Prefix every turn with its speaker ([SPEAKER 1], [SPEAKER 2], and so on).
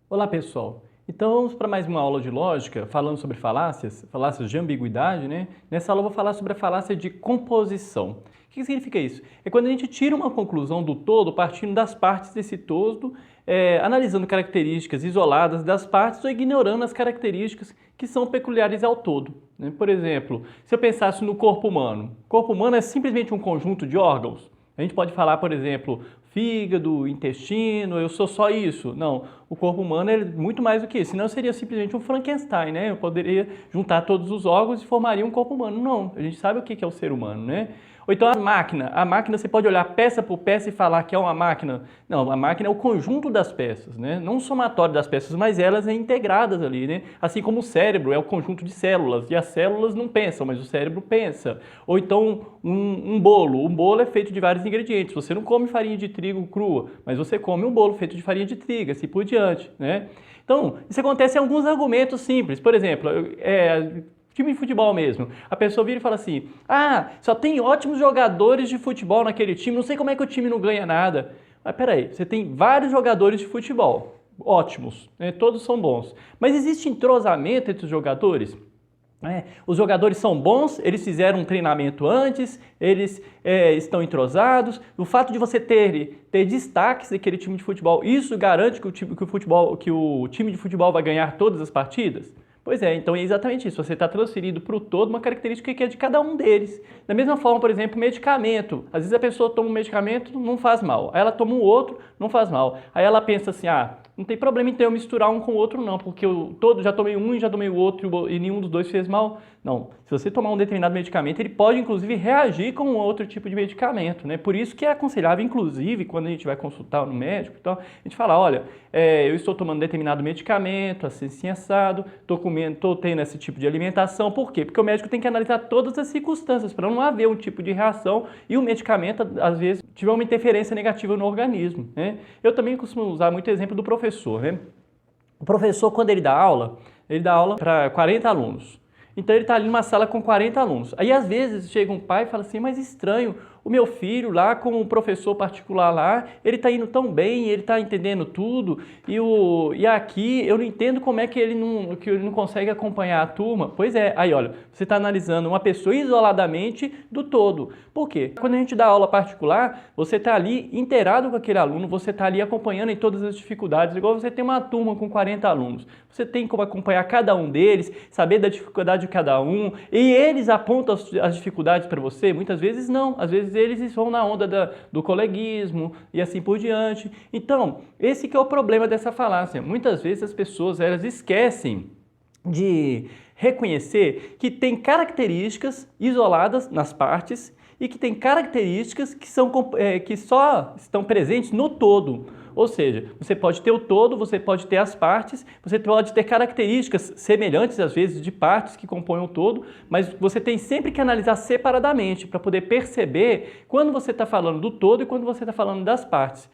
[SPEAKER 1] Olá, pessoal. Então vamos para mais uma aula de lógica, falando sobre falácias, falácias de ambiguidade, né? Nessa aula eu vou falar sobre a falácia de composição. O que significa isso? É quando a gente tira uma conclusão do todo partindo das partes desse todo, analisando características isoladas das partes ou ignorando as características que são peculiares ao todo, né? Por exemplo, se eu pensasse no o corpo humano é simplesmente um conjunto de órgãos. A gente pode falar, por exemplo, fígado, intestino, eu sou só isso. Não, o corpo humano é muito mais do que isso. Senão seria simplesmente um Frankenstein, né? Eu poderia juntar todos os órgãos e formaria um corpo humano. Não, a gente sabe o que é o ser humano, né? Ou então a máquina você pode olhar peça por peça e falar que é uma máquina. Não, a máquina é o conjunto das peças, né? Não o somatório das peças, mas elas integradas ali, né? Assim como o cérebro é o conjunto de células, e as células não pensam, mas o cérebro pensa. Ou então um bolo é feito de vários ingredientes. Você não come farinha de trigo crua, mas você come um bolo feito de farinha de trigo, assim por diante, né? Então, isso acontece em alguns argumentos simples. Por exemplo, time de futebol mesmo. A pessoa vira e fala assim: ah, só tem ótimos jogadores de futebol naquele time, não sei como é que o time não ganha nada. Mas peraí, você tem vários jogadores de futebol, ótimos, né? Todos são bons. Mas existe entrosamento entre os jogadores? Os jogadores são bons, eles fizeram um treinamento antes, eles estão entrosados. O fato de você ter destaques daquele time de futebol, isso garante que o time de futebol vai ganhar todas as partidas? Pois é, então é exatamente isso. Você está transferindo para o todo uma característica que é de cada um deles. Da mesma forma, por exemplo, medicamento. Às vezes a pessoa toma um medicamento, não faz mal. Aí ela toma um outro, não faz mal. Aí ela pensa assim, não tem problema então eu misturar um com o outro não, porque eu já tomei um e já tomei o outro e nenhum dos dois fez mal. Não, se você tomar um determinado medicamento, ele pode inclusive reagir com um outro tipo de medicamento, né? Por isso que é aconselhável, inclusive, quando a gente vai consultar no médico, então, a gente fala, olha, eu estou tomando determinado medicamento, assim assado, estou tendo esse tipo de alimentação. Por quê? Porque o médico tem que analisar todas as circunstâncias para não haver um tipo de reação e o medicamento, às vezes, tiver uma interferência negativa no organismo, né? Eu também costumo usar muito exemplo do professor, né? O professor, quando ele dá aula para 40 alunos. Então ele está ali numa sala com 40 alunos. Aí às vezes chega um pai e fala assim, mas estranho, o meu filho lá com o professor particular lá, ele está indo tão bem, ele está entendendo tudo, e aqui eu não entendo como é que ele não consegue acompanhar a turma. Pois é, aí olha, você está analisando uma pessoa isoladamente do todo. Por quê? Quando a gente dá aula particular, você está ali inteirado com aquele aluno, você está ali acompanhando em todas as dificuldades, igual você tem uma turma com 40 alunos. Você tem como acompanhar cada um deles, saber da dificuldade de cada um, e eles apontam as dificuldades para você? Muitas vezes não, às vezes eles vão na onda do coleguismo e assim por diante. Então, esse que é o problema dessa falácia. Muitas vezes as pessoas elas esquecem de reconhecer que tem características isoladas nas partes e que tem características que só estão presentes no todo. Ou seja, você pode ter o todo, você pode ter as partes, você pode ter características semelhantes, às vezes, de partes que compõem o todo, mas você tem sempre que analisar separadamente para poder perceber quando você está falando do todo e quando você está falando das partes.